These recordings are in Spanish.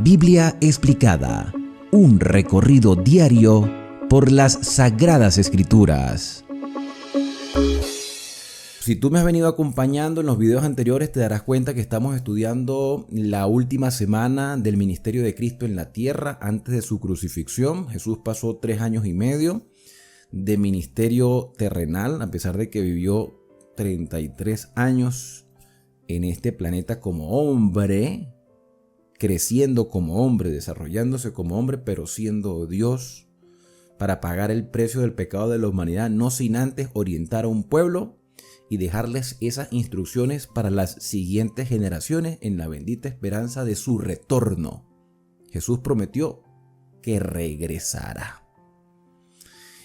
Biblia explicada, un recorrido diario por las Sagradas Escrituras. Si tú me has venido acompañando en los videos anteriores, te darás cuenta que estamos estudiando la última semana del ministerio de Cristo en la tierra antes de su crucifixión. Jesús pasó 3 años y medio de ministerio terrenal, a pesar de que vivió 33 años en este planeta como hombre, creciendo como hombre, desarrollándose como hombre, pero siendo Dios, para pagar el precio del pecado de la humanidad, no sin antes orientar a un pueblo y dejarles esas instrucciones para las siguientes generaciones en la bendita esperanza de su retorno. Jesús prometió que regresará.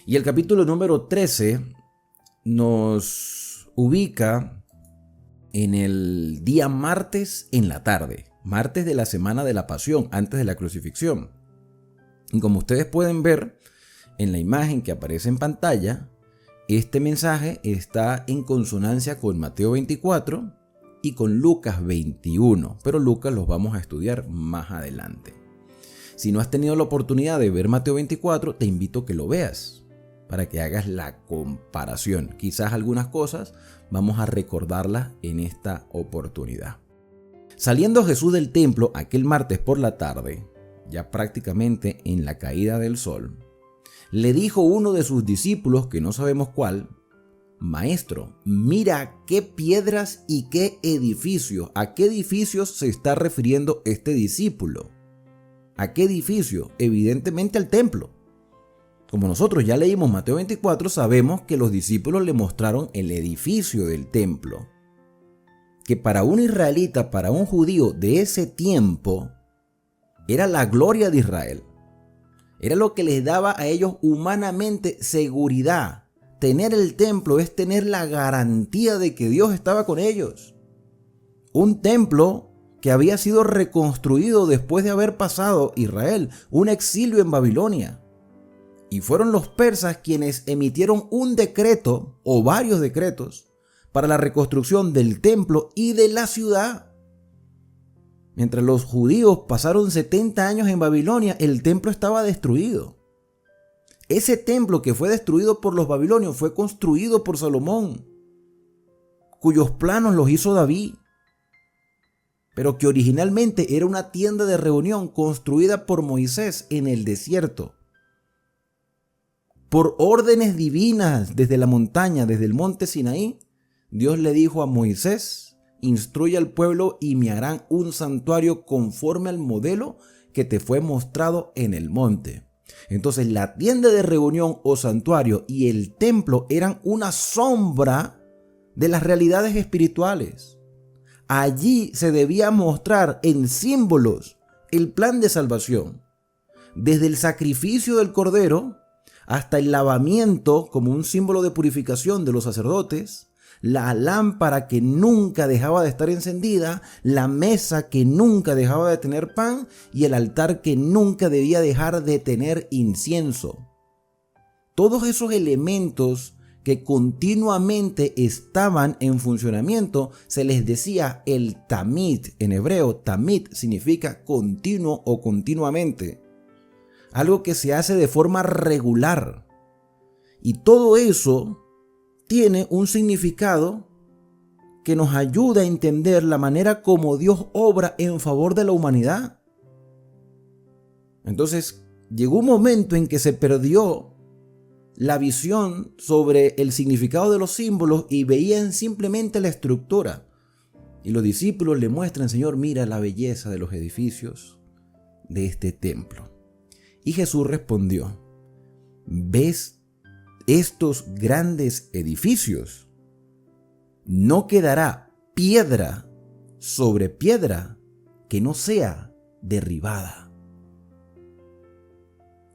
Y el capítulo número 13 nos ubica en el día martes en la tarde, martes de la semana de la pasión, antes de la crucifixión. Y como ustedes pueden ver en la imagen que aparece en pantalla, este mensaje está en consonancia con Mateo 24 y con Lucas 21, pero Lucas los vamos a estudiar más adelante. Si no has tenido la oportunidad de ver Mateo 24, te invito a que lo veas para que hagas la comparación. Quizás algunas cosas vamos a recordarlas en esta oportunidad. Saliendo Jesús del templo aquel martes por la tarde, ya prácticamente en la caída del sol, le dijo uno de sus discípulos, que no sabemos cuál: Maestro, mira qué piedras y qué edificios. ¿A qué edificios se está refiriendo este discípulo? ¿A qué edificio? Evidentemente al templo. Como nosotros ya leímos Mateo 24, sabemos que los discípulos le mostraron el edificio del templo, que para un israelita, para un judío de ese tiempo, era la gloria de Israel. Era lo que les daba a ellos humanamente seguridad. Tener el templo es tener la garantía de que Dios estaba con ellos. Un templo que había sido reconstruido después de haber pasado Israel un exilio en Babilonia. Y fueron los persas quienes emitieron un decreto o varios decretos para la reconstrucción del templo y de la ciudad. Mientras los judíos pasaron 70 años en Babilonia, el templo estaba destruido. Ese templo que fue destruido por los babilonios fue construido por Salomón, cuyos planos los hizo David, pero que originalmente era una tienda de reunión construida por Moisés en el desierto. Por órdenes divinas desde la montaña, desde el monte Sinaí, Dios le dijo a Moisés: instruye al pueblo y me harán un santuario conforme al modelo que te fue mostrado en el monte. Entonces la tienda de reunión o santuario y el templo eran una sombra de las realidades espirituales. Allí se debía mostrar en símbolos el plan de salvación, desde el sacrificio del cordero hasta el lavamiento como un símbolo de purificación de los sacerdotes, la lámpara que nunca dejaba de estar encendida, la mesa que nunca dejaba de tener pan y el altar que nunca debía dejar de tener incienso. Todos esos elementos que continuamente estaban en funcionamiento se les decía el tamid. En hebreo, tamid significa continuo o continuamente. Algo que se hace de forma regular. Y todo eso tiene un significado que nos ayuda a entender la manera como Dios obra en favor de la humanidad. Entonces, llegó un momento en que se perdió la visión sobre el significado de los símbolos y veían simplemente la estructura. Y los discípulos le muestran: Señor, mira la belleza de los edificios de este templo. Y Jesús respondió: ¿ves estos grandes edificios? No quedará piedra sobre piedra que no sea derribada.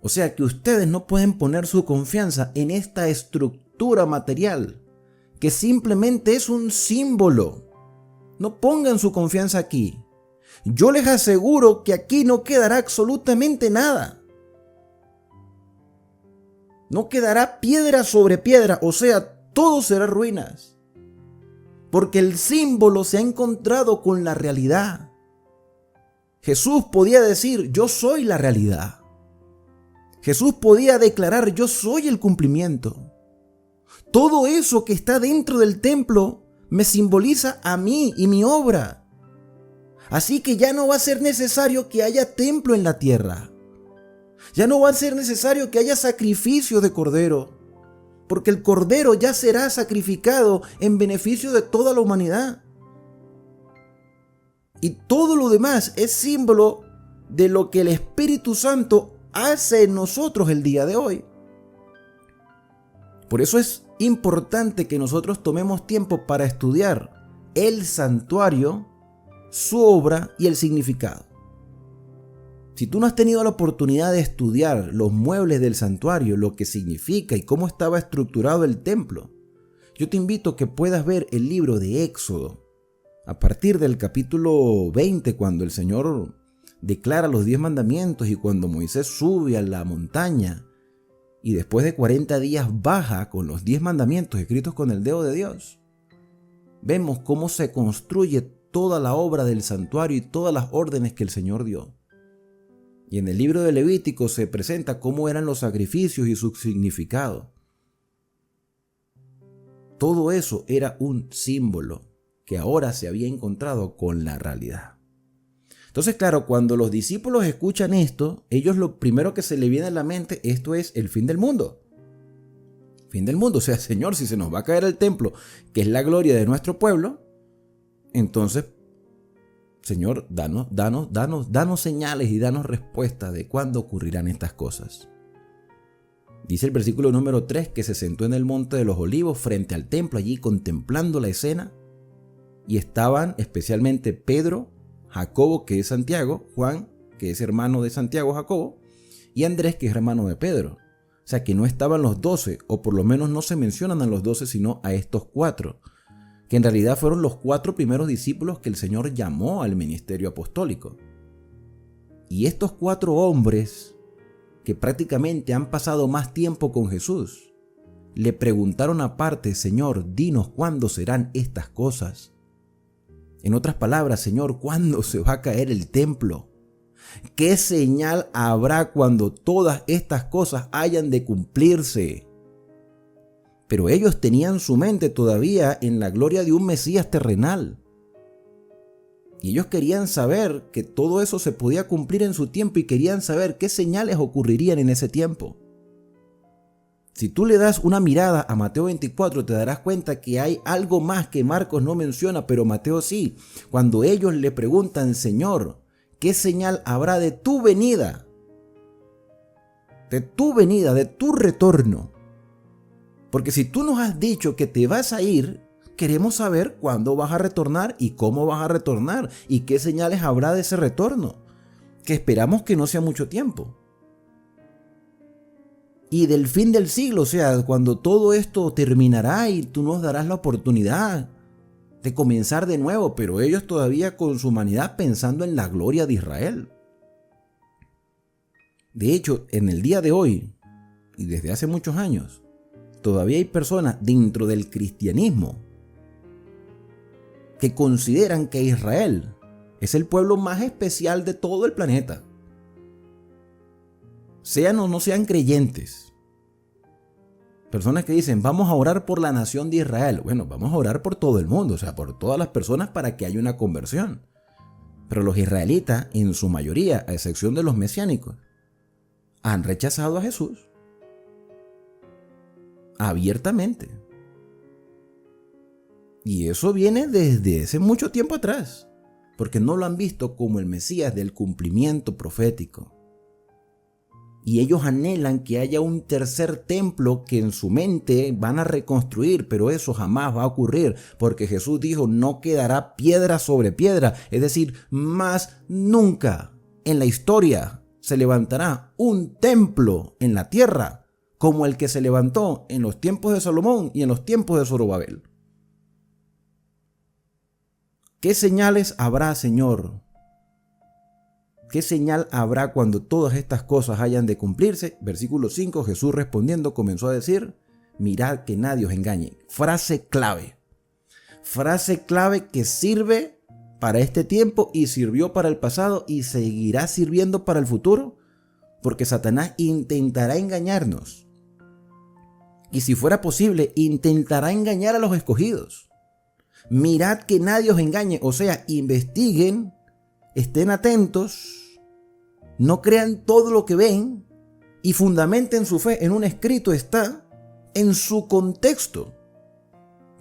O sea que ustedes no pueden poner su confianza en esta estructura material, que simplemente es un símbolo. No pongan su confianza aquí. Yo les aseguro que aquí no quedará absolutamente nada. No quedará piedra sobre piedra, o sea, todo será ruinas. Porque el símbolo se ha encontrado con la realidad. Jesús podía decir, yo soy la realidad. Jesús podía declarar, yo soy el cumplimiento. Todo eso que está dentro del templo me simboliza a mí y mi obra. Así que ya no va a ser necesario que haya templo en la tierra. Ya no va a ser necesario que haya sacrificio de cordero, porque el cordero ya será sacrificado en beneficio de toda la humanidad. Y todo lo demás es símbolo de lo que el Espíritu Santo hace en nosotros el día de hoy. Por eso es importante que nosotros tomemos tiempo para estudiar el santuario, su obra y el significado. Si tú no has tenido la oportunidad de estudiar los muebles del santuario, lo que significa y cómo estaba estructurado el templo, yo te invito a que puedas ver el libro de Éxodo. A partir del capítulo 20, cuando el Señor declara los 10 mandamientos y cuando Moisés sube a la montaña y después de 40 días baja con los 10 mandamientos escritos con el dedo de Dios, vemos cómo se construye toda la obra del santuario y todas las órdenes que el Señor dio. Y en el libro de Levítico se presenta cómo eran los sacrificios y su significado. Todo eso era un símbolo que ahora se había encontrado con la realidad. Entonces, claro, cuando los discípulos escuchan esto, ellos lo primero que se les viene a la mente, esto es el fin del mundo. Fin del mundo, o sea, Señor, si se nos va a caer el templo, que es la gloria de nuestro pueblo, entonces, Señor, danos señales y danos respuestas de cuándo ocurrirán estas cosas. Dice el versículo número 3 que se sentó en el monte de los olivos frente al templo, allí contemplando la escena, y estaban especialmente Pedro, Jacobo, que es Santiago, Juan, que es hermano de Santiago, Jacobo, y Andrés, que es hermano de Pedro. O sea que no estaban los 12, o por lo menos no se mencionan a los 12, sino a estos 4, que en realidad fueron los 4 primeros discípulos que el Señor llamó al ministerio apostólico. Y estos 4 hombres, que prácticamente han pasado más tiempo con Jesús, le preguntaron aparte, Señor, dinos cuándo serán estas cosas. En otras palabras, Señor, ¿cuándo se va a caer el templo? ¿Qué señal habrá cuando todas estas cosas hayan de cumplirse? Pero ellos tenían su mente todavía en la gloria de un Mesías terrenal. Y ellos querían saber que todo eso se podía cumplir en su tiempo y querían saber qué señales ocurrirían en ese tiempo. Si tú le das una mirada a Mateo 24, te darás cuenta que hay algo más que Marcos no menciona, pero Mateo sí. Cuando ellos le preguntan, Señor, ¿qué señal habrá de tu venida? De tu retorno. Porque si tú nos has dicho que te vas a ir, queremos saber cuándo vas a retornar y cómo vas a retornar y qué señales habrá de ese retorno, que esperamos que no sea mucho tiempo. Y del fin del siglo, o sea, cuando todo esto terminará y tú nos darás la oportunidad de comenzar de nuevo, pero ellos todavía con su humanidad pensando en la gloria de Israel. De hecho, en el día de hoy, y desde hace muchos años, todavía hay personas dentro del cristianismo que consideran que Israel es el pueblo más especial de todo el planeta. Sean o no sean creyentes. Personas que dicen, vamos a orar por la nación de Israel. Bueno, vamos a orar por todo el mundo, o sea, por todas las personas para que haya una conversión. Pero los israelitas, en su mayoría, a excepción de los mesiánicos, han rechazado a Jesús. Abiertamente. Y eso viene desde hace mucho tiempo atrás, porque no lo han visto como el Mesías del cumplimiento profético. Y ellos anhelan que haya un tercer templo que en su mente van a reconstruir, pero eso jamás va a ocurrir, porque Jesús dijo, no quedará piedra sobre piedra, es decir, más nunca en la historia se levantará un templo en la tierra como el que se levantó en los tiempos de Salomón y en los tiempos de Zorobabel. ¿Qué señales habrá, Señor? ¿Qué señal habrá cuando todas estas cosas hayan de cumplirse? Versículo 5, Jesús respondiendo comenzó a decir, mirad que nadie os engañe. Frase clave que sirve para este tiempo y sirvió para el pasado y seguirá sirviendo para el futuro, porque Satanás intentará engañarnos. Y si fuera posible, intentará engañar a los escogidos. Mirad que nadie os engañe, o sea, investiguen, estén atentos, no crean todo lo que ven y fundamenten su fe en un escrito, está en su contexto,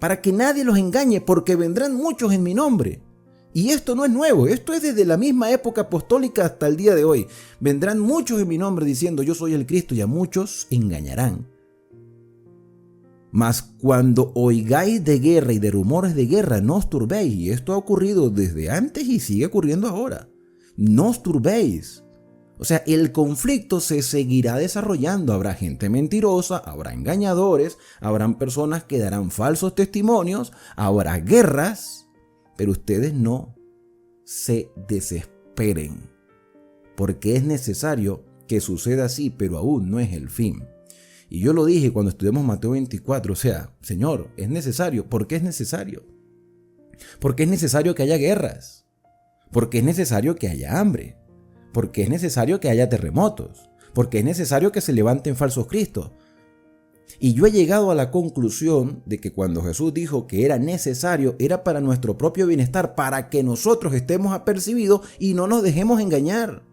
para que nadie los engañe, porque vendrán muchos en mi nombre. Y esto no es nuevo, esto es desde la misma época apostólica hasta el día de hoy. Vendrán muchos en mi nombre diciendo yo soy el Cristo y a muchos engañarán. Mas cuando oigáis de guerra y de rumores de guerra, no os turbéis. Y esto ha ocurrido desde antes y sigue ocurriendo ahora. No os turbéis. O sea, el conflicto se seguirá desarrollando. Habrá gente mentirosa, habrá engañadores, habrán personas que darán falsos testimonios, habrá guerras, pero ustedes no se desesperen, porque es necesario que suceda así, pero aún no es el fin. Y yo lo dije cuando estudiamos Mateo 24, o sea, Señor, es necesario. ¿Por qué es necesario? Porque es necesario que haya guerras, porque es necesario que haya hambre, porque es necesario que haya terremotos, porque es necesario que se levanten falsos cristos. Y yo he llegado a la conclusión de que cuando Jesús dijo que era necesario, era para nuestro propio bienestar, para que nosotros estemos apercibidos y no nos dejemos engañar,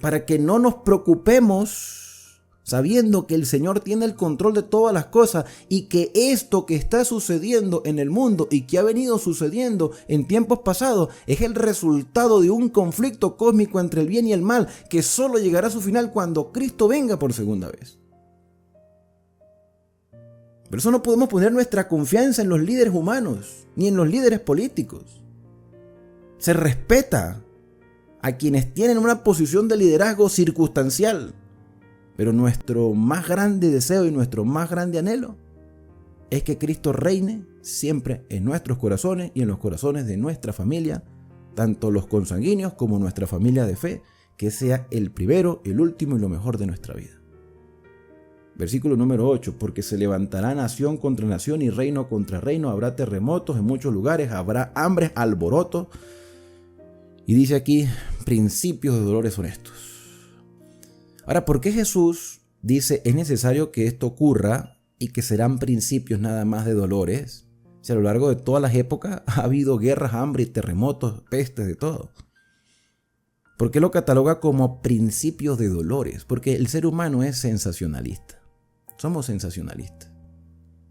para que no nos preocupemos sabiendo que el Señor tiene el control de todas las cosas y que esto que está sucediendo en el mundo y que ha venido sucediendo en tiempos pasados es el resultado de un conflicto cósmico entre el bien y el mal que solo llegará a su final cuando Cristo venga por segunda vez. Por eso no podemos poner nuestra confianza en los líderes humanos ni en los líderes políticos. Se respeta a quienes tienen una posición de liderazgo circunstancial. Pero nuestro más grande deseo y nuestro más grande anhelo es que Cristo reine siempre en nuestros corazones y en los corazones de nuestra familia, tanto los consanguíneos como nuestra familia de fe, que sea el primero, el último y lo mejor de nuestra vida. Versículo número 8, porque se levantará nación contra nación y reino contra reino, habrá terremotos en muchos lugares, habrá hambres, alborotos. Y dice aquí, principios de dolores son estos. Ahora, ¿por qué Jesús dice es necesario que esto ocurra y que serán principios nada más de dolores? Si a lo largo de todas las épocas ha habido guerras, hambre, terremotos, pestes, de todo. ¿Por qué lo cataloga como principios de dolores? Porque el ser humano es sensacionalista. Somos sensacionalistas.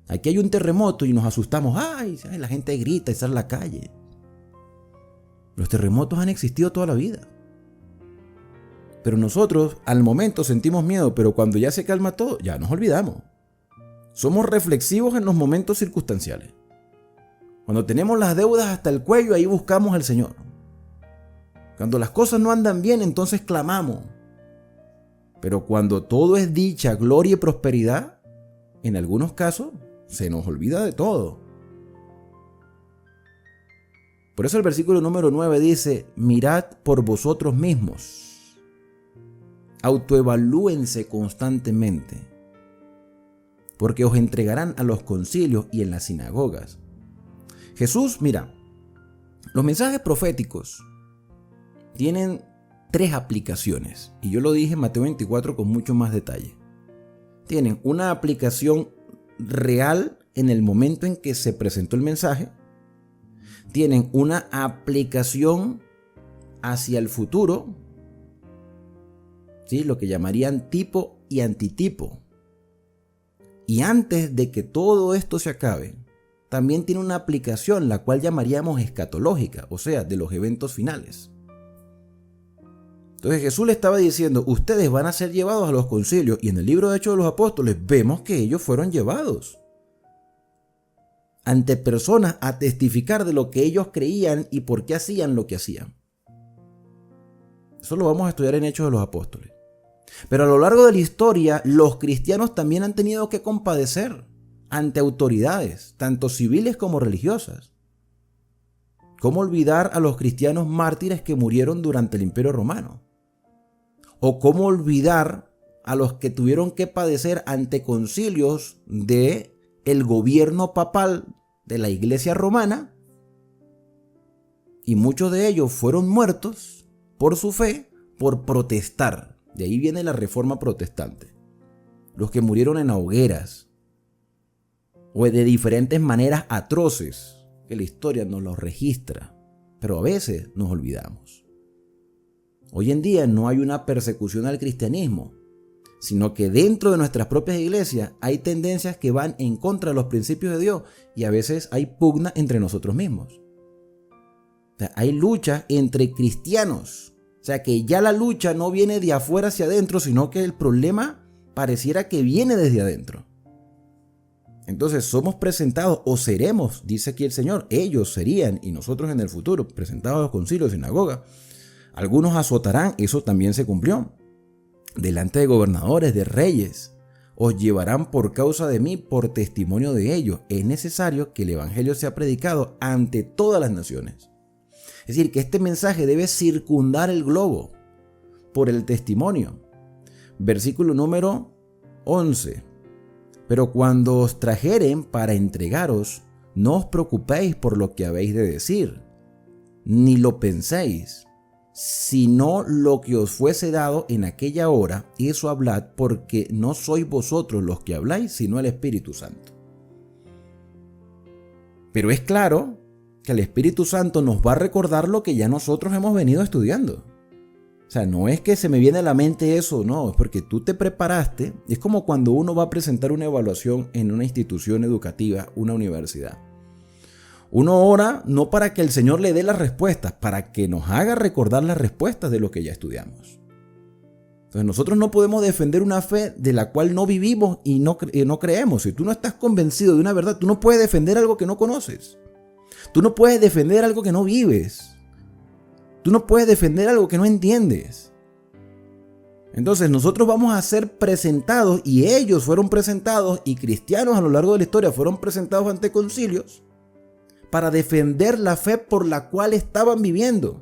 Aquí hay un terremoto y nos asustamos. ¡Ay! La gente grita y sale a la calle. Los terremotos han existido toda la vida. Pero nosotros al momento sentimos miedo, pero cuando ya se calma todo, ya nos olvidamos. Somos reflexivos en los momentos circunstanciales. Cuando tenemos las deudas hasta el cuello, ahí buscamos al Señor. Cuando las cosas no andan bien, entonces clamamos. Pero cuando todo es dicha, gloria y prosperidad, en algunos casos se nos olvida de todo. Por eso el versículo número 9 dice, mirad por vosotros mismos. Autoevalúense constantemente, porque os entregarán a los concilios y en las sinagogas. Jesús, mira, los mensajes proféticos tienen 3 aplicaciones, y yo lo dije en Mateo 24 con mucho más detalle. Tienen una aplicación real en el momento en que se presentó el mensaje, tienen una aplicación hacia el futuro, ¿sí? Lo que llamarían tipo y antitipo. Y antes de que todo esto se acabe, también tiene una aplicación la cual llamaríamos escatológica, o sea, de los eventos finales. Entonces Jesús le estaba diciendo, ustedes van a ser llevados a los concilios, y en el libro de Hechos de los Apóstoles vemos que ellos fueron llevados ante personas a testificar de lo que ellos creían y por qué hacían lo que hacían. Eso lo vamos a estudiar en Hechos de los Apóstoles. Pero a lo largo de la historia, los cristianos también han tenido que compadecer ante autoridades, tanto civiles como religiosas. ¿Cómo olvidar a los cristianos mártires que murieron durante el Imperio Romano? ¿O cómo olvidar a los que tuvieron que padecer ante concilios del gobierno papal de la Iglesia romana Y muchos de ellos fueron muertos por su fe, por protestar. De ahí viene la Reforma Protestante. Los que murieron en hogueras o de diferentes maneras atroces que la historia nos los registra, pero a veces nos olvidamos. Hoy en día no hay una persecución al cristianismo, sino que dentro de nuestras propias iglesias hay tendencias que van en contra de los principios de Dios y a veces hay pugna entre nosotros mismos. O sea, hay lucha entre cristianos. O sea, que ya la lucha no viene de afuera hacia adentro, sino que el problema pareciera que viene desde adentro. Entonces somos presentados, o seremos, dice aquí el Señor, ellos serían, y nosotros en el futuro, presentados a los concilios, sinagoga. Algunos azotarán, eso también se cumplió, delante de gobernadores, de reyes. Os llevarán por causa de mí, por testimonio de ellos. Es necesario que el evangelio sea predicado ante todas las naciones. Es decir, que este mensaje debe circundar el globo por el testimonio. Versículo número 11. Pero cuando os trajeren para entregaros, no os preocupéis por lo que habéis de decir, ni lo penséis, sino lo que os fuese dado en aquella hora, eso hablad, porque no sois vosotros los que habláis, sino el Espíritu Santo. Pero es claro que el Espíritu Santo nos va a recordar lo que ya nosotros hemos venido estudiando. O sea, no es que se me viene a la mente eso, no, es porque tú te preparaste. Es como cuando uno va a presentar una evaluación en una institución educativa, una universidad. Uno ora no para que el Señor le dé las respuestas, para que nos haga recordar las respuestas de lo que ya estudiamos. Entonces nosotros no podemos defender una fe de la cual no vivimos y no creemos. Si tú no estás convencido de una verdad, tú no puedes defender algo que no conoces. Tú no puedes defender algo que no vives. Tú no puedes defender algo que no entiendes. Entonces nosotros vamos a ser presentados, y ellos fueron presentados, y cristianos a lo largo de la historia fueron presentados ante concilios para defender la fe por la cual estaban viviendo.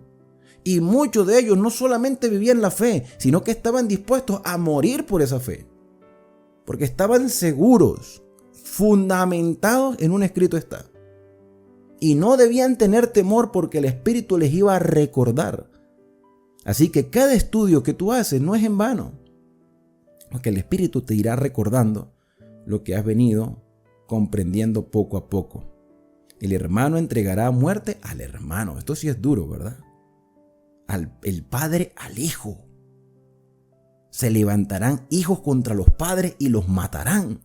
Y muchos de ellos no solamente vivían la fe, sino que estaban dispuestos a morir por esa fe. Porque estaban seguros, fundamentados en un escrito está. Y no debían tener temor porque el Espíritu les iba a recordar. Así que cada estudio que tú haces no es en vano, porque el Espíritu te irá recordando lo que has venido comprendiendo poco a poco. El hermano entregará a muerte al hermano. Esto sí es duro, ¿verdad? El padre al hijo. Se levantarán hijos contra los padres y los matarán.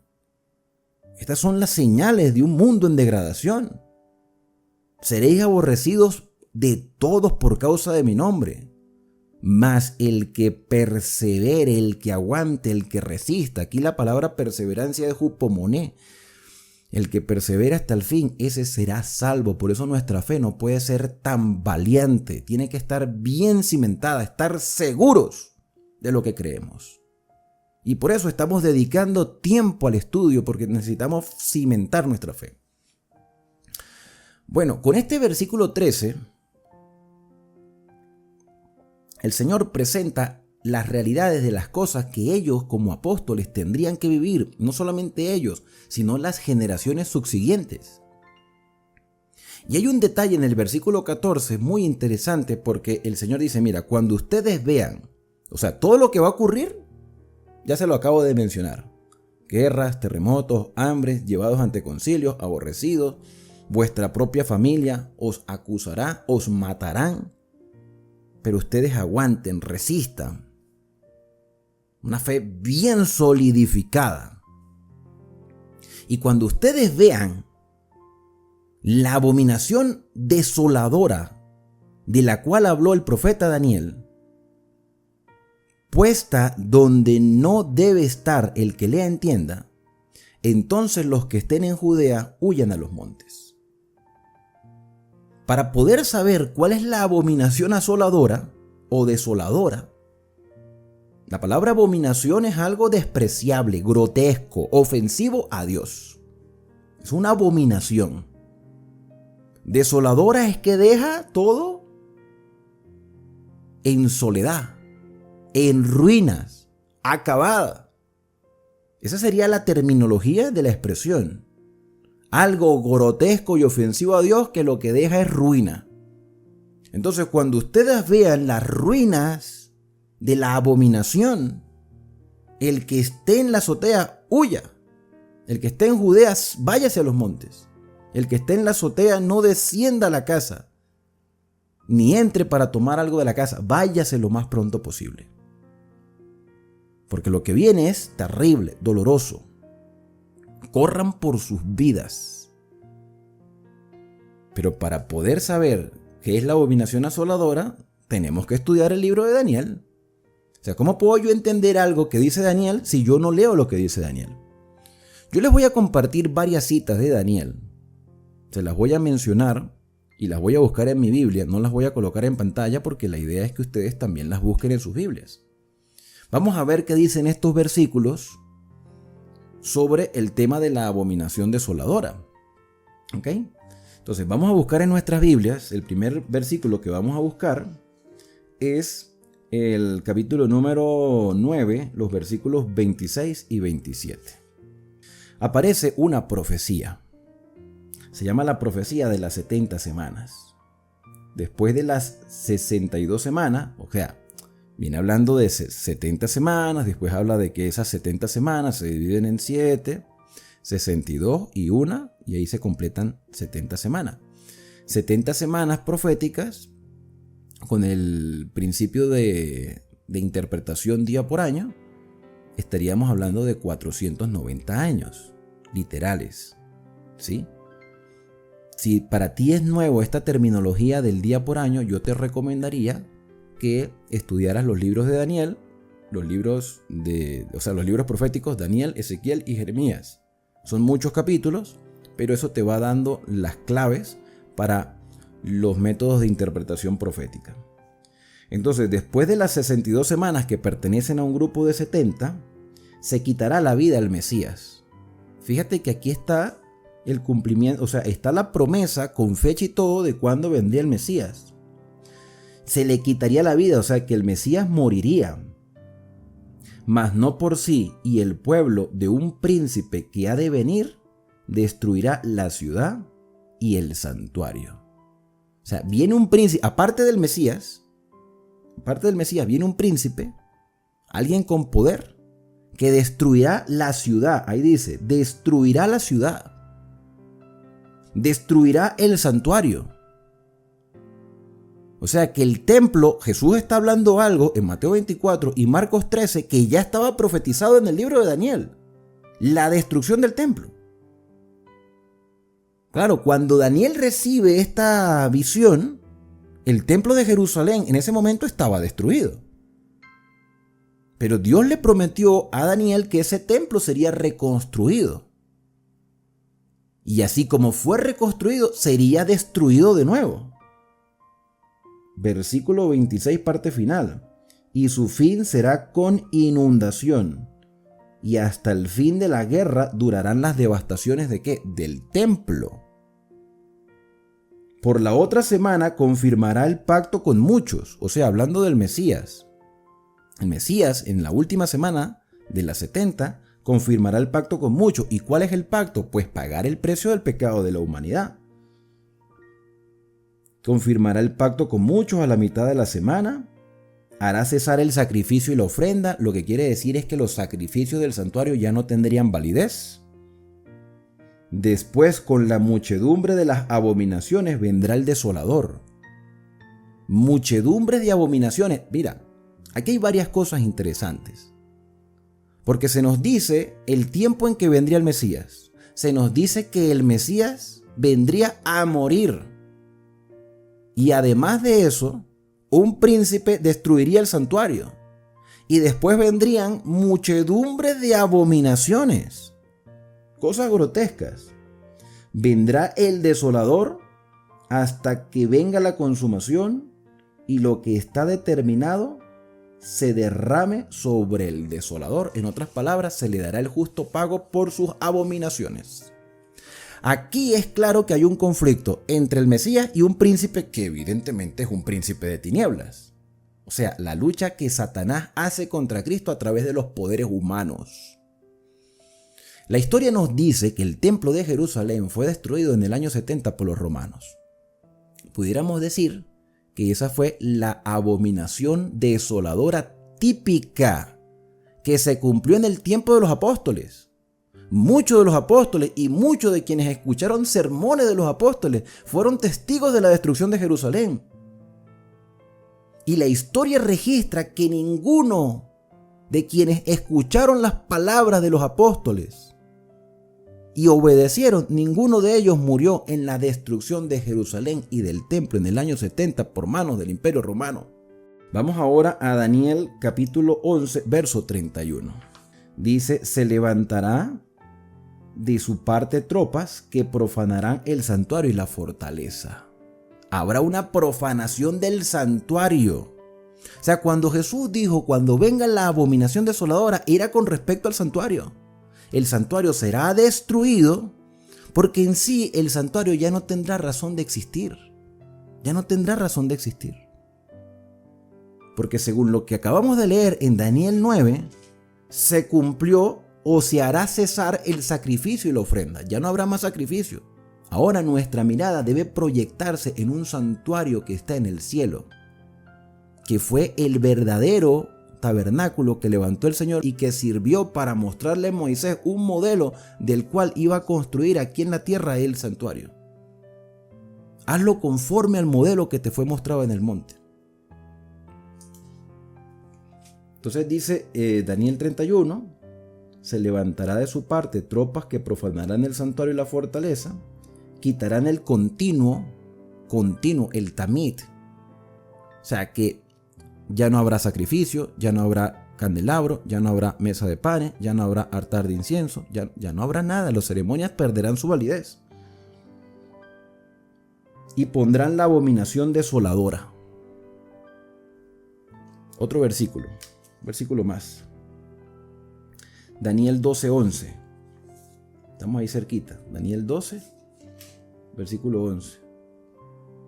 Estas son las señales de un mundo en degradación. Seréis aborrecidos de todos por causa de mi nombre. Mas el que persevere, el que aguante, el que resista. Aquí la palabra perseverancia es hupomoné. El que persevera hasta el fin, ese será salvo. Por eso nuestra fe no puede ser tan valiente. Tiene que estar bien cimentada, estar seguros de lo que creemos. Y por eso estamos dedicando tiempo al estudio, porque necesitamos cimentar nuestra fe. Bueno, con este versículo 13, el Señor presenta las realidades de las cosas que ellos como apóstoles tendrían que vivir, no solamente ellos, sino las generaciones subsiguientes. Y hay un detalle en el versículo 14 muy interesante, porque el Señor dice, mira, cuando ustedes vean, o sea, todo lo que va a ocurrir, ya se lo acabo de mencionar. Guerras, terremotos, hambres, llevados ante concilios, aborrecidos, vuestra propia familia os acusará, os matarán, pero ustedes aguanten, resistan. Una fe bien solidificada. Y cuando ustedes vean la abominación desoladora de la cual habló el profeta Daniel, puesta donde no debe estar el que lea entienda, entonces los que estén en Judea huyan a los montes. Para poder saber cuál es la abominación asoladora o desoladora, la palabra abominación es algo despreciable, grotesco, ofensivo a Dios. Es una abominación. Desoladora es que deja todo en soledad, en ruinas, acabada. Esa sería la terminología de la expresión. Algo grotesco y ofensivo a Dios que lo que deja es ruina. Entonces, cuando ustedes vean las ruinas de la abominación, el que esté en la azotea, huya. El que esté en Judea, váyase a los montes. El que esté en la azotea, no descienda a la casa, ni entre para tomar algo de la casa. Váyase lo más pronto posible. Porque lo que viene es terrible, doloroso. Corran por sus vidas. Pero para poder saber qué es la abominación asoladora, tenemos que estudiar el libro de Daniel. O sea, ¿cómo puedo yo entender algo que dice Daniel si yo no leo lo que dice Daniel? Yo les voy a compartir varias citas de Daniel. Se las voy a mencionar y las voy a buscar en mi Biblia. No las voy a colocar en pantalla porque la idea es que ustedes también las busquen en sus Biblias. Vamos a ver qué dicen estos versículos sobre el tema de la abominación desoladora. ¿Ok? Entonces vamos a buscar en nuestras Biblias. El primer versículo que vamos a buscar es el capítulo número 9, los versículos 26 y 27. Aparece una profecía. Se llama la profecía de las 70 semanas. Después de las 62 semanas, o sea, viene hablando de 70 semanas, después habla de que esas 70 semanas se dividen en 7, 62 y 1, y ahí se completan 70 semanas. 70 semanas proféticas con el principio de interpretación día por año, estaríamos hablando de 490 años literales, ¿sí? Si para ti es nuevo esta terminología del día por año, yo te recomendaría que estudiaras los libros de Daniel, los libros proféticos, Daniel, Ezequiel y Jeremías. Son muchos capítulos, pero eso te va dando las claves para los métodos de interpretación profética. Entonces, después de las 62 semanas que pertenecen a un grupo de 70, se quitará la vida al Mesías. Fíjate que aquí está el cumplimiento, o sea, está la promesa con fecha y todo de cuándo vendría el Mesías. Se le quitaría la vida, o sea, que el Mesías moriría, mas no por sí, y el pueblo de un príncipe que ha de venir destruirá la ciudad y el santuario. O sea, viene un príncipe, aparte del Mesías, viene un príncipe, alguien con poder, que destruirá la ciudad. Ahí dice, destruirá la ciudad. Destruirá el santuario. O sea que el templo, Jesús está hablando algo en Mateo 24 y Marcos 13 que ya estaba profetizado en el libro de Daniel. La destrucción del templo. Claro, cuando Daniel recibe esta visión, el templo de Jerusalén en ese momento estaba destruido. Pero Dios le prometió a Daniel que ese templo sería reconstruido. Y así como fue reconstruido, sería destruido de nuevo. Versículo 26, parte final. Y su fin será con inundación. Y hasta el fin de la guerra durarán las devastaciones ¿de qué? Del templo. Por la otra semana confirmará el pacto con muchos. O sea, hablando del Mesías. El Mesías en la última semana de las 70 confirmará el pacto con muchos. ¿Y cuál es el pacto? Pues pagar el precio del pecado de la humanidad. Confirmará el pacto con muchos a la mitad de la semana. Hará cesar el sacrificio y la ofrenda. Lo que quiere decir es que los sacrificios del santuario ya no tendrían validez. Después, con la muchedumbre de las abominaciones, vendrá el desolador. Muchedumbre de abominaciones. Mira, aquí hay varias cosas interesantes. Porque se nos dice el tiempo en que vendría el Mesías. Se nos dice que el Mesías vendría a morir. Y además de eso, un príncipe destruiría el santuario. Y después vendrían muchedumbre de abominaciones. Cosas grotescas. Vendrá el desolador hasta que venga la consumación y lo que está determinado se derrame sobre el desolador. En otras palabras, se le dará el justo pago por sus abominaciones. Aquí es claro que hay un conflicto entre el Mesías y un príncipe que evidentemente es un príncipe de tinieblas. O sea, la lucha que Satanás hace contra Cristo a través de los poderes humanos. La historia nos dice que el templo de Jerusalén fue destruido en el año 70 por los romanos. Pudiéramos decir que esa fue la abominación desoladora típica que se cumplió en el tiempo de los apóstoles. Muchos de los apóstoles y muchos de quienes escucharon sermones de los apóstoles fueron testigos de la destrucción de Jerusalén. Y la historia registra que ninguno de quienes escucharon las palabras de los apóstoles y obedecieron, ninguno de ellos murió en la destrucción de Jerusalén y del templo en el año 70 por manos del Imperio Romano. Vamos ahora a Daniel capítulo 11, verso 31. Dice, se levantará de su parte tropas que profanarán el santuario y la fortaleza. Habrá una profanación del santuario. O sea, cuando Jesús dijo, cuando venga la abominación desoladora, era con respecto al santuario. El santuario será destruido porque en sí el santuario ya no tendrá razón de existir. Ya no tendrá razón de existir. Porque según lo que acabamos de leer en Daniel 9, se cumplió o se hará cesar el sacrificio y la ofrenda. Ya no habrá más sacrificio. Ahora nuestra mirada debe proyectarse en un santuario que está en el cielo, que fue el verdadero tabernáculo que levantó el Señor y que sirvió para mostrarle a Moisés un modelo del cual iba a construir aquí en la tierra el santuario. Hazlo conforme al modelo que te fue mostrado en el monte. Entonces dice Daniel 31, se levantará de su parte tropas que profanarán el santuario y la fortaleza, quitarán el continuo, el tamid. O sea que ya no habrá sacrificio, ya no habrá candelabro, ya no habrá mesa de panes, ya no habrá altar de incienso, ya no habrá nada. Las ceremonias perderán su validez. Y pondrán la abominación desoladora. Otro versículo más. Daniel 12:11. Estamos ahí cerquita. Daniel 12, versículo 11.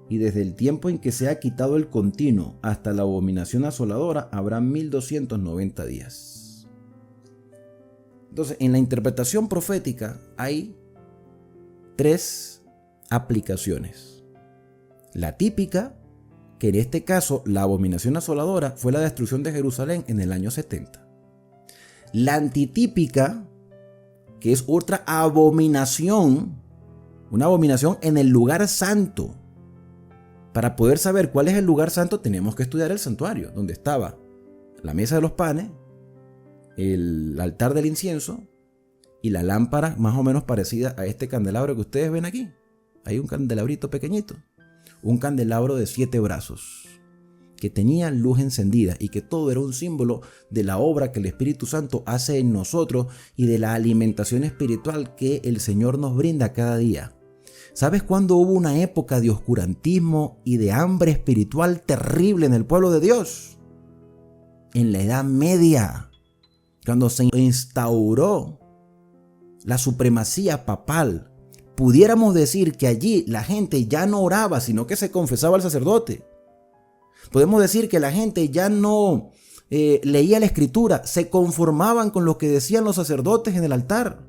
Y desde el tiempo en que se ha quitado el continuo hasta la abominación asoladora habrá 1290 días. Entonces, en la interpretación profética hay 3 aplicaciones. La típica, que en este caso la abominación asoladora fue la destrucción de Jerusalén en el año 70. La antitípica, que es otra abominación, una abominación en el lugar santo. Para poder saber cuál es el lugar santo tenemos que estudiar el santuario, donde estaba la mesa de los panes, el altar del incienso y la lámpara más o menos parecida a este candelabro que ustedes ven aquí. Hay un candelabrito pequeñito, un candelabro de 7 brazos que tenía luz encendida y que todo era un símbolo de la obra que el Espíritu Santo hace en nosotros y de la alimentación espiritual que el Señor nos brinda cada día. ¿Sabes cuándo hubo una época de oscurantismo y de hambre espiritual terrible en el pueblo de Dios? En la Edad Media, cuando se instauró la supremacía papal. Pudiéramos decir que allí la gente ya no oraba, sino que se confesaba al sacerdote. Podemos decir que la gente ya no leía la escritura, se conformaban con lo que decían los sacerdotes en el altar.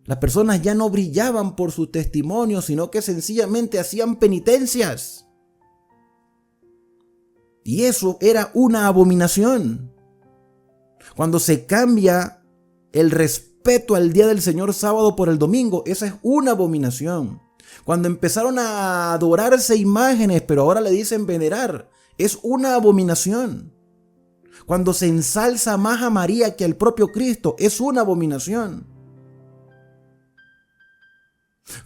Las personas ya no brillaban por su testimonio, sino que sencillamente hacían penitencias. Y eso era una abominación. Cuando se cambia el respeto al día del Señor sábado por el domingo, esa es una abominación. Cuando empezaron a adorarse imágenes, pero ahora le dicen venerar, es una abominación. Cuando se ensalza más a María que al propio Cristo, es una abominación.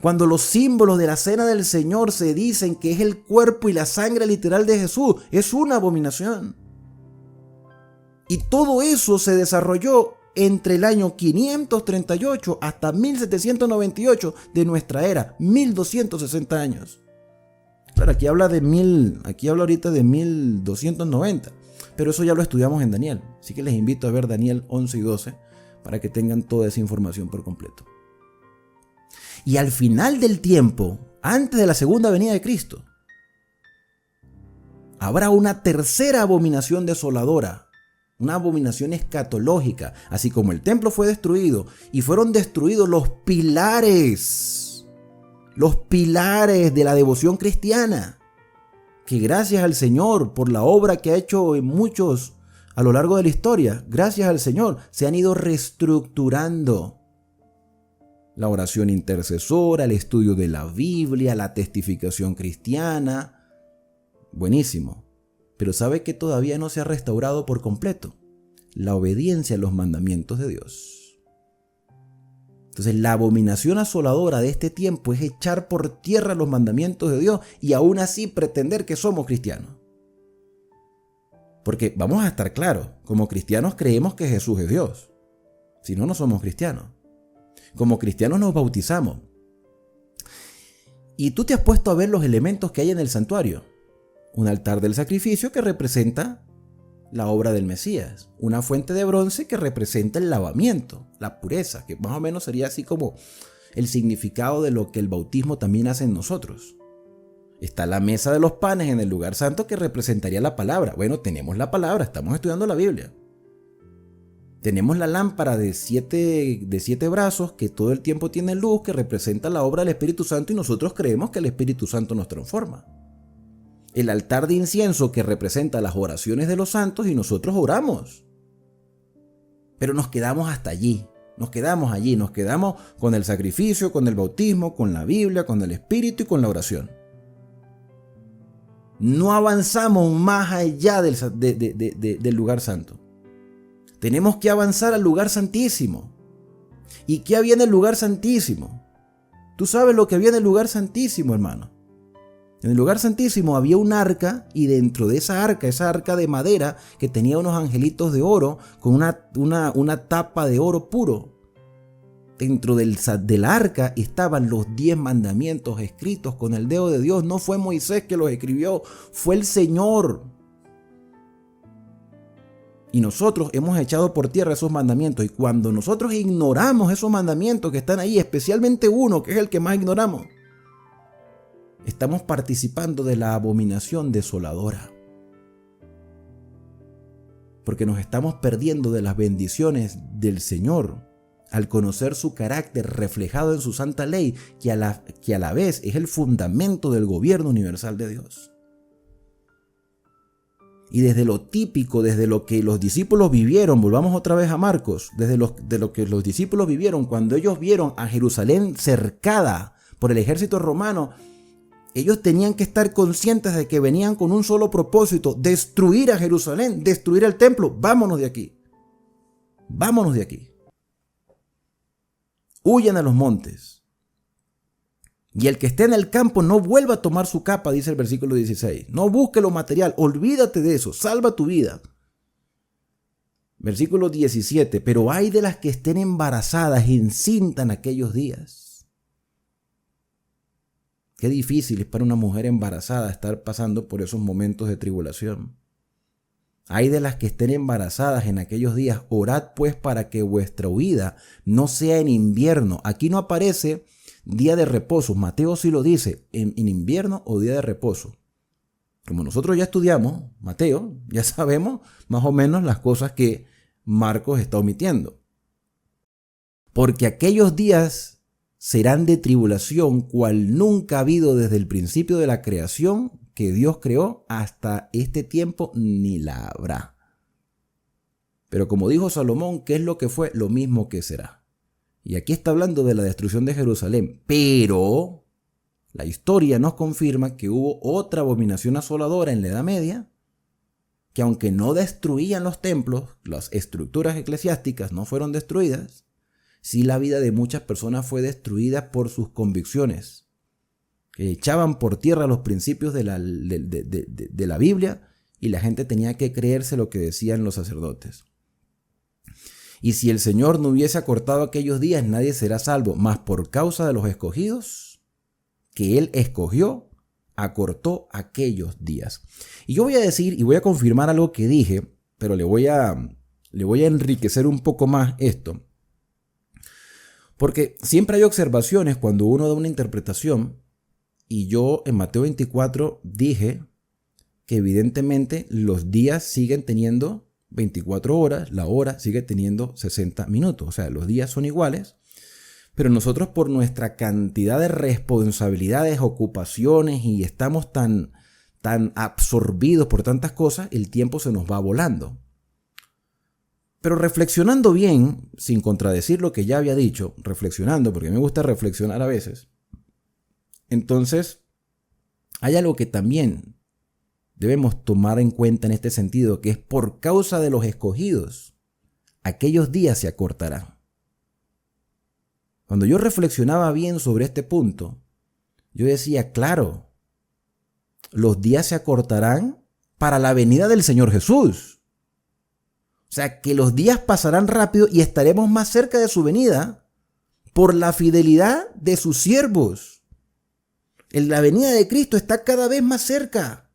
Cuando los símbolos de la cena del Señor se dicen que es el cuerpo y la sangre literal de Jesús, es una abominación. Y todo eso se desarrolló entre el año 538 hasta 1798 de nuestra era, 1260 años. Claro, aquí habla ahorita de 1290, pero eso ya lo estudiamos en Daniel. Así que les invito a ver Daniel 11 y 12 para que tengan toda esa información por completo. Y al final del tiempo, antes de la segunda venida de Cristo, habrá una tercera abominación desoladora, una abominación escatológica. Así como el templo fue destruido y fueron destruidos los pilares de la devoción cristiana. que gracias al Señor por la obra que ha hecho en muchos a lo largo de la historia, gracias al Señor, se han ido reestructurando. La oración intercesora, el estudio de la Biblia, la testificación cristiana. Buenísimo. Pero ¿sabe que todavía no se ha restaurado por completo? La obediencia a los mandamientos de Dios. Entonces, la abominación asoladora de este tiempo es echar por tierra los mandamientos de Dios y aún así pretender que somos cristianos. Porque vamos a estar claros, como cristianos creemos que Jesús es Dios. Si no, no somos cristianos. Como cristianos nos bautizamos. Y tú te has puesto a ver los elementos que hay en el santuario. Un altar del sacrificio que representa la obra del Mesías. Una fuente de bronce que representa el lavamiento, la pureza, que más o menos sería así como el significado de lo que el bautismo también hace en nosotros. Está la mesa de los panes en el lugar santo que representaría la palabra. Bueno, tenemos la palabra, estamos estudiando la Biblia. Tenemos la lámpara de siete brazos que todo el tiempo tiene luz, que representa la obra del Espíritu Santo y nosotros creemos que el Espíritu Santo nos transforma. El altar de incienso que representa las oraciones de los santos y nosotros oramos. Pero nos quedamos hasta allí, nos quedamos con el sacrificio, con el bautismo, con la Biblia, con el Espíritu y con la oración. No avanzamos más allá del lugar santo. Tenemos que avanzar al lugar santísimo. ¿Y qué había en el lugar santísimo? Tú sabes lo que había en el lugar santísimo, hermano. En el lugar santísimo había un arca y dentro de esa arca de madera que tenía unos angelitos de oro con una tapa de oro puro. Dentro del arca estaban los 10 mandamientos escritos con el dedo de Dios. No fue Moisés que los escribió, fue el Señor. Y nosotros hemos echado por tierra esos mandamientos. Y cuando nosotros ignoramos esos mandamientos que están ahí, especialmente uno, que es el que más ignoramos, estamos participando de la abominación desoladora. Porque nos estamos perdiendo de las bendiciones del Señor al conocer su carácter reflejado en su santa ley, que a la vez es el fundamento del gobierno universal de Dios. Y desde lo típico, desde lo que los discípulos vivieron, volvamos otra vez a Marcos, de lo que los discípulos vivieron cuando ellos vieron a Jerusalén cercada por el ejército romano, ellos tenían que estar conscientes de que venían con un solo propósito: destruir a Jerusalén, destruir el templo. Vámonos de aquí. Vámonos de aquí. Huyan a los montes. Y el que esté en el campo no vuelva a tomar su capa, dice el versículo 16. No busque lo material, olvídate de eso, salva tu vida. Versículo 17. Pero ay de las que estén embarazadas y encintan aquellos días. Qué difícil es para una mujer embarazada estar pasando por esos momentos de tribulación. Ay de las que estén embarazadas en aquellos días. Orad pues para que vuestra huida no sea en invierno. Aquí no aparece día de reposo. Mateo sí lo dice, en invierno o día de reposo. Como nosotros ya estudiamos Mateo, ya sabemos más o menos las cosas que Marcos está omitiendo. Porque aquellos días serán de tribulación, cual nunca ha habido desde el principio de la creación que Dios creó hasta este tiempo, ni la habrá. Pero como dijo Salomón, ¿qué es lo que fue? Lo mismo que será. Y aquí está hablando de la destrucción de Jerusalén, pero la historia nos confirma que hubo otra abominación asoladora en la Edad Media, que aunque no destruían los templos, las estructuras eclesiásticas no fueron destruidas, sí la vida de muchas personas fue destruida por sus convicciones, que echaban por tierra los principios de la Biblia y la gente tenía que creerse lo que decían los sacerdotes. Y si el Señor no hubiese acortado aquellos días, nadie será salvo, mas por causa de los escogidos que Él escogió, acortó aquellos días. Y yo voy a decir y voy a confirmar algo que dije, pero le voy a enriquecer un poco más esto. Porque siempre hay observaciones cuando uno da una interpretación, y yo en Mateo 24 dije que evidentemente los días siguen teniendo 24 horas, la hora sigue teniendo 60 minutos. O sea, los días son iguales, pero nosotros por nuestra cantidad de responsabilidades, ocupaciones y estamos tan tan absorbidos por tantas cosas, el tiempo se nos va volando. Pero reflexionando bien, sin contradecir lo que ya había dicho, reflexionando, porque me gusta reflexionar a veces, entonces hay algo que también debemos tomar en cuenta en este sentido, que es por causa de los escogidos, aquellos días se acortarán. Cuando yo reflexionaba bien sobre este punto, yo decía, claro, los días se acortarán para la venida del Señor Jesús. O sea, que los días pasarán rápido y estaremos más cerca de su venida por la fidelidad de sus siervos. La venida de Cristo está cada vez más cerca.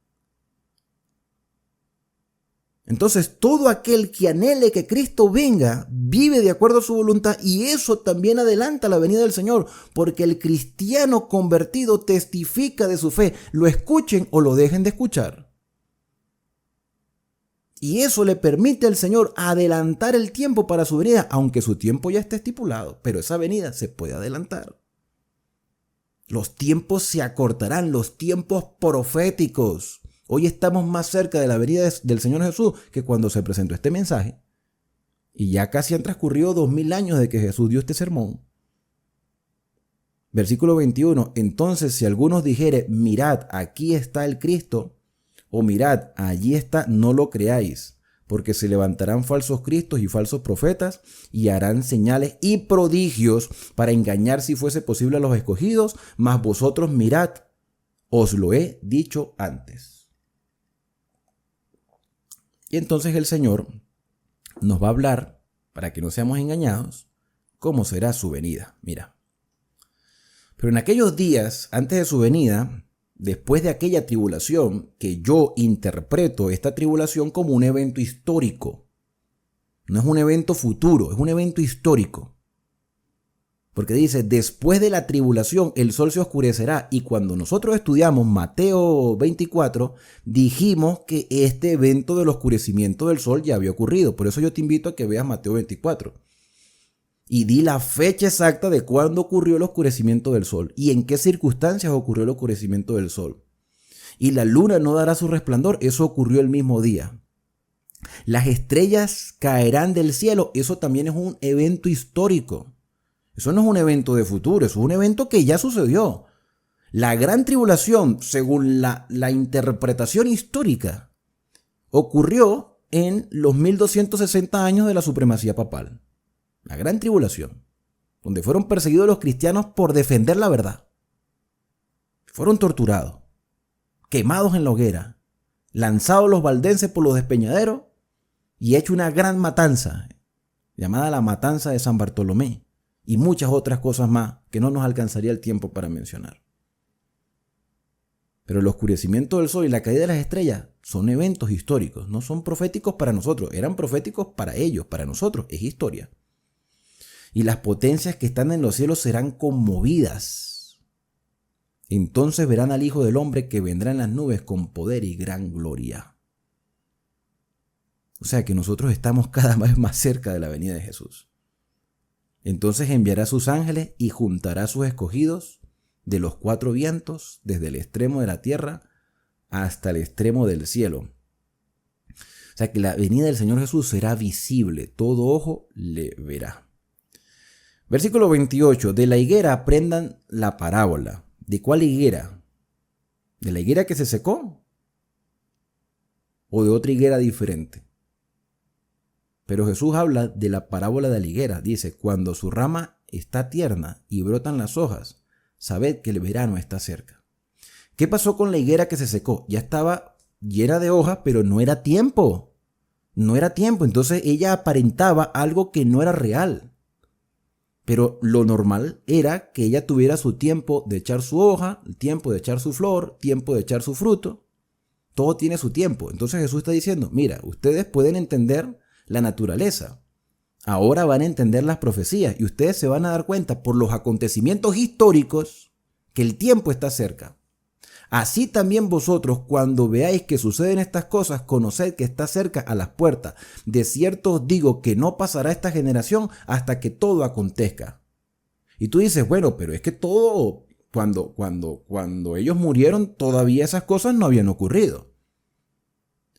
Entonces, todo aquel que anhele que Cristo venga, vive de acuerdo a su voluntad, y eso también adelanta la venida del Señor, porque el cristiano convertido testifica de su fe, lo escuchen o lo dejen de escuchar. Y eso le permite al Señor adelantar el tiempo para su venida, aunque su tiempo ya esté estipulado, pero esa venida se puede adelantar. Los tiempos se acortarán, los tiempos proféticos. Hoy estamos más cerca de la venida del Señor Jesús que cuando se presentó este mensaje. Y ya casi han transcurrido 2000 años de que Jesús dio este sermón. Versículo 21. Entonces, si algunos dijere, mirad, aquí está el Cristo, o mirad, allí está, no lo creáis, porque se levantarán falsos cristos y falsos profetas y harán señales y prodigios para engañar si fuese posible a los escogidos, mas vosotros mirad, os lo he dicho antes. Y entonces el Señor nos va a hablar, para que no seamos engañados, cómo será su venida. Mira, pero en aquellos días, antes de su venida, después de aquella tribulación, que yo interpreto esta tribulación como un evento histórico. No es un evento futuro, es un evento histórico. Porque dice, después de la tribulación el sol se oscurecerá. Y cuando nosotros estudiamos Mateo 24, dijimos que este evento del oscurecimiento del sol ya había ocurrido. Por eso yo te invito a que veas Mateo 24. Y di la fecha exacta de cuándo ocurrió el oscurecimiento del sol y en qué circunstancias ocurrió el oscurecimiento del sol. Y la luna no dará su resplandor, eso ocurrió el mismo día. Las estrellas caerán del cielo, eso también es un evento histórico. Eso no es un evento de futuro, eso es un evento que ya sucedió. La gran tribulación, según la interpretación histórica, ocurrió en los 1260 años de la supremacía papal. La gran tribulación, donde fueron perseguidos los cristianos por defender la verdad. Fueron torturados, quemados en la hoguera, lanzados los valdenses por los despeñaderos y hecho una gran matanza, llamada la matanza de San Bartolomé, y muchas otras cosas más que no nos alcanzaría el tiempo para mencionar. Pero el oscurecimiento del sol y la caída de las estrellas son eventos históricos, no son proféticos para nosotros, eran proféticos para ellos, para nosotros es historia. Y las potencias que están en los cielos serán conmovidas. Entonces verán al Hijo del Hombre que vendrá en las nubes con poder y gran gloria. O sea que nosotros estamos cada vez más cerca de la venida de Jesús. Entonces enviará a sus ángeles y juntará a sus escogidos de los cuatro vientos, desde el extremo de la tierra hasta el extremo del cielo. O sea que la venida del Señor Jesús será visible, todo ojo le verá. Versículo 28. De la higuera aprendan la parábola. ¿De cuál higuera? ¿De la higuera que se secó? ¿O de otra higuera diferente? Pero Jesús habla de la parábola de la higuera. Dice, cuando su rama está tierna y brotan las hojas, sabed que el verano está cerca. ¿Qué pasó con la higuera que se secó? Ya estaba llena de hojas, pero no era tiempo. No era tiempo. Entonces ella aparentaba algo que no era real. Pero lo normal era que ella tuviera su tiempo de echar su hoja, el tiempo de echar su flor, tiempo de echar su fruto. Todo tiene su tiempo. Entonces Jesús está diciendo, mira, ustedes pueden entender la naturaleza. Ahora van a entender las profecías y ustedes se van a dar cuenta por los acontecimientos históricos que el tiempo está cerca. Así también vosotros, cuando veáis que suceden estas cosas, conoced que está cerca a las puertas. De cierto os digo que no pasará esta generación hasta que todo acontezca. Y tú dices, bueno, pero es que todo cuando ellos murieron, todavía esas cosas no habían ocurrido.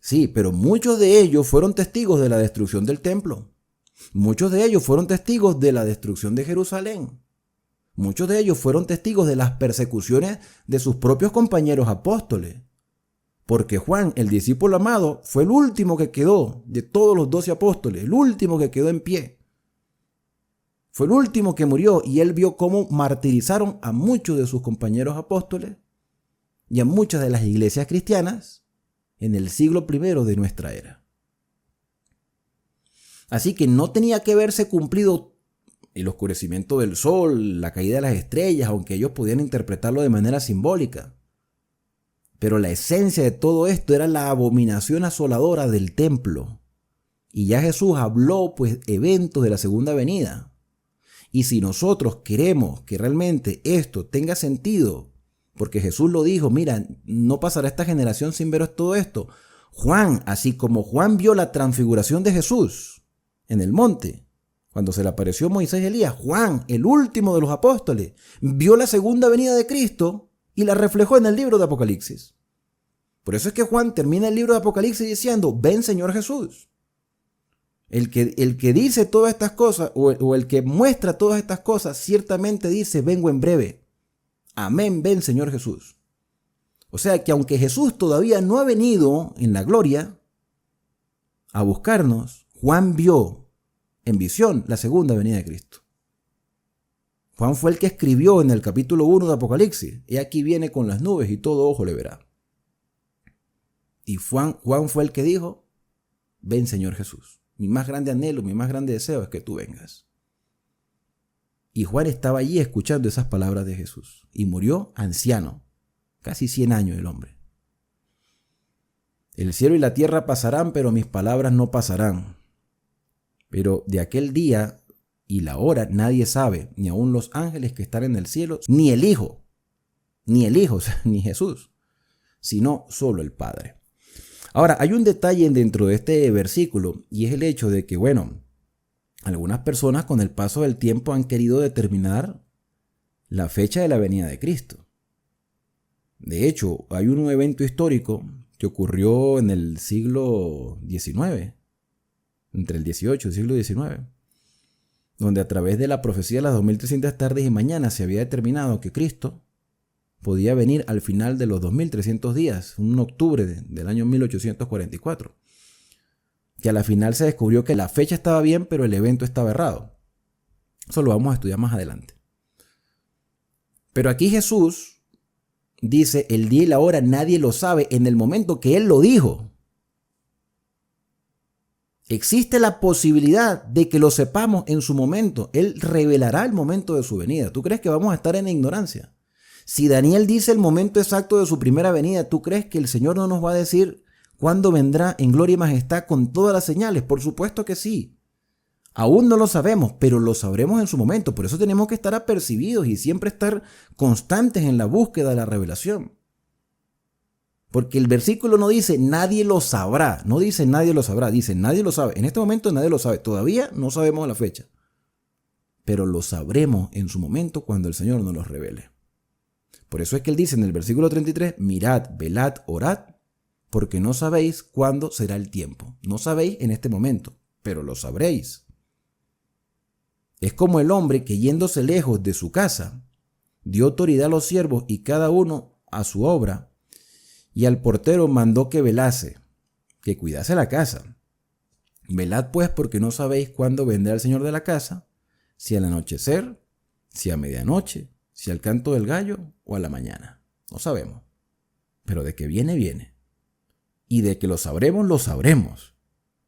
Sí, pero muchos de ellos fueron testigos de la destrucción del templo. Muchos de ellos fueron testigos de la destrucción de Jerusalén. Muchos de ellos fueron testigos de las persecuciones de sus propios compañeros apóstoles. Porque Juan, el discípulo amado, fue el último que quedó de todos los 12 apóstoles, el último que quedó en pie. Fue el último que murió y él vio cómo martirizaron a muchos de sus compañeros apóstoles y a muchas de las iglesias cristianas en el siglo I de nuestra era. Así que no tenía que verse cumplido el oscurecimiento del sol, la caída de las estrellas, aunque ellos podían interpretarlo de manera simbólica. Pero la esencia de todo esto era la abominación asoladora del templo. Y ya Jesús habló, pues, eventos de la segunda venida. Y si nosotros queremos que realmente esto tenga sentido, porque Jesús lo dijo, mira, no pasará esta generación sin ver todo esto. Juan, así como Juan vio la transfiguración de Jesús en el monte, cuando se le apareció Moisés y Elías, Juan, el último de los apóstoles, vio la segunda venida de Cristo y la reflejó en el libro de Apocalipsis. Por eso es que Juan termina el libro de Apocalipsis diciendo, ven Señor Jesús. El que dice todas estas cosas, o el que muestra todas estas cosas, ciertamente dice, vengo en breve. Amén, ven Señor Jesús. O sea que aunque Jesús todavía no ha venido en la gloria a buscarnos, Juan vio en visión la segunda venida de Cristo. Juan fue el que escribió en el capítulo 1 de Apocalipsis, y aquí viene con las nubes y todo ojo le verá. Y Juan fue el que dijo, ven Señor Jesús. Mi más grande anhelo, mi más grande deseo es que tú vengas. Y Juan estaba allí escuchando esas palabras de Jesús. Y murió anciano, casi 100 años el hombre. El cielo y la tierra pasarán, pero mis palabras no pasarán. Pero de aquel día y la hora nadie sabe, ni aun los ángeles que están en el cielo, ni el Hijo, o sea, ni Jesús, sino solo el Padre. Ahora, hay un detalle dentro de este versículo, y es el hecho de que, bueno, algunas personas con el paso del tiempo han querido determinar la fecha de la venida de Cristo. De hecho, hay un evento histórico que ocurrió en el siglo XIX, entre el XVIII y el siglo XIX, donde a través de la profecía de las 2300 tardes y mañanas se había determinado que Cristo podía venir al final de los 2300 días, un octubre del año 1844. Que a la final se descubrió que la fecha estaba bien, pero el evento estaba errado. Eso lo vamos a estudiar más adelante. Pero aquí Jesús dice, el día y la hora nadie lo sabe en el momento que Él lo dijo. Existe la posibilidad de que lo sepamos en su momento. Él revelará el momento de su venida. ¿Tú crees que vamos a estar en ignorancia? Si Daniel dice el momento exacto de su primera venida, ¿tú crees que el Señor no nos va a decir cuándo vendrá en gloria y majestad con todas las señales? Por supuesto que sí. Aún no lo sabemos, pero lo sabremos en su momento. Por eso tenemos que estar apercibidos y siempre estar constantes en la búsqueda de la revelación. Porque el versículo no dice nadie lo sabrá, no dice nadie lo sabrá, dice nadie lo sabe. En este momento nadie lo sabe, todavía no sabemos la fecha. Pero lo sabremos en su momento cuando el Señor nos lo revele. Por eso es que Él dice en el versículo 33, mirad, velad, orad, porque no sabéis cuándo será el tiempo. No sabéis en este momento, pero lo sabréis. Es como el hombre que yéndose lejos de su casa, dio autoridad a los siervos y cada uno a su obra, y al portero mandó que velase, que cuidase la casa. Velad pues porque no sabéis cuándo vendrá el Señor de la casa, si al anochecer, si a medianoche, si al canto del gallo o a la mañana. No sabemos. Pero de que viene, viene. Y de que lo sabremos,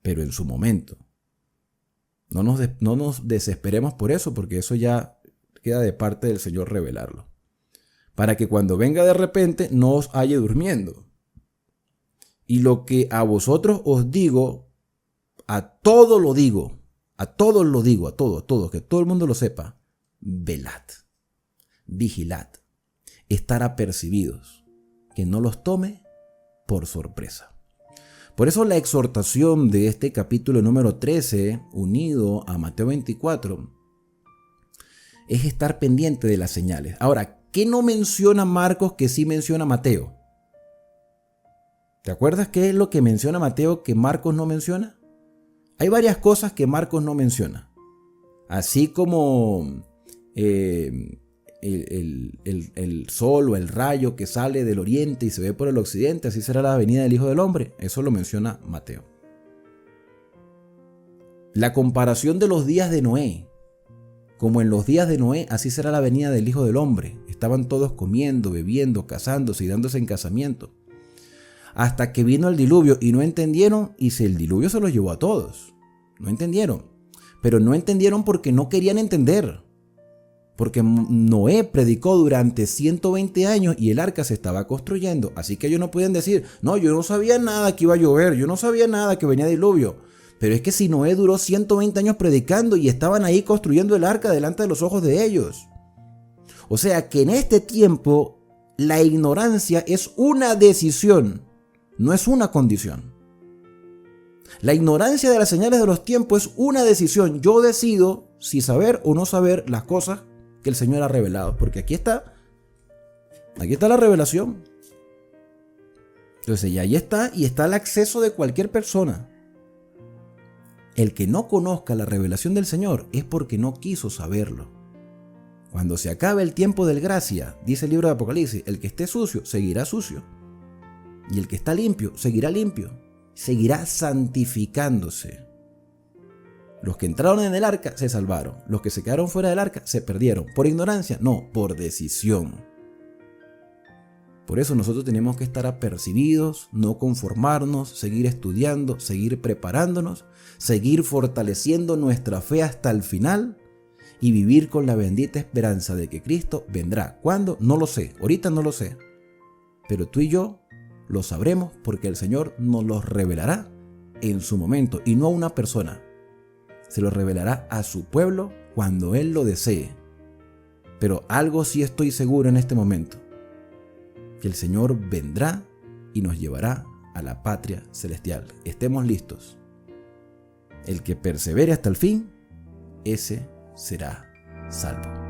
pero en su momento. No nos desesperemos por eso, porque eso ya queda de parte del Señor revelarlo. Para que cuando venga de repente no os halle durmiendo. Y lo que a vosotros os digo, a todos lo digo, a todos, que todo el mundo lo sepa, velad, vigilad, estar apercibidos, que no los tome por sorpresa. Por eso la exhortación de este capítulo número 13, unido a Mateo 24, es estar pendiente de las señales. Ahora, ¿qué no menciona Marcos que sí menciona Mateo? ¿Te acuerdas qué es lo que menciona Mateo que Marcos no menciona? Hay varias cosas que Marcos no menciona. Así como el sol o el rayo que sale del oriente y se ve por el occidente, así será la venida del Hijo del Hombre. Eso lo menciona Mateo. La comparación de los días de Noé. Como en los días de Noé, así será la venida del Hijo del Hombre. Estaban todos comiendo, bebiendo, casándose y dándose en casamiento. Hasta que vino el diluvio y no entendieron, y el diluvio se los llevó a todos. No entendieron. Pero no entendieron porque no querían entender. Porque Noé predicó durante 120 años y el arca se estaba construyendo. Así que ellos no podían decir, no, yo no sabía nada que iba a llover, yo no sabía nada que venía diluvio. Pero es que si Noé duró 120 años predicando y estaban ahí construyendo el arca delante de los ojos de ellos. O sea que en este tiempo la ignorancia es una decisión, no es una condición. La ignorancia de las señales de los tiempos es una decisión. Yo decido si saber o no saber las cosas que el Señor ha revelado. Porque aquí está la revelación. Entonces, y ahí está, y está el acceso de cualquier persona. El que no conozca la revelación del Señor es porque no quiso saberlo. Cuando se acabe el tiempo del gracia, dice el libro de Apocalipsis, el que esté sucio seguirá sucio. Y el que está limpio seguirá limpio. Seguirá santificándose. Los que entraron en el arca se salvaron. Los que se quedaron fuera del arca se perdieron. ¿Por ignorancia? No, por decisión. Por eso nosotros tenemos que estar apercibidos, no conformarnos, seguir estudiando, seguir preparándonos, seguir fortaleciendo nuestra fe hasta el final y vivir con la bendita esperanza de que Cristo vendrá. ¿Cuándo? No lo sé. Ahorita no lo sé. Pero tú y yo lo sabremos porque el Señor nos lo revelará en su momento y no a una persona. Se lo revelará a su pueblo cuando Él lo desee. Pero algo sí estoy seguro en este momento, que el Señor vendrá y nos llevará a la patria celestial. Estemos listos. El que persevere hasta el fin, ese será salvo.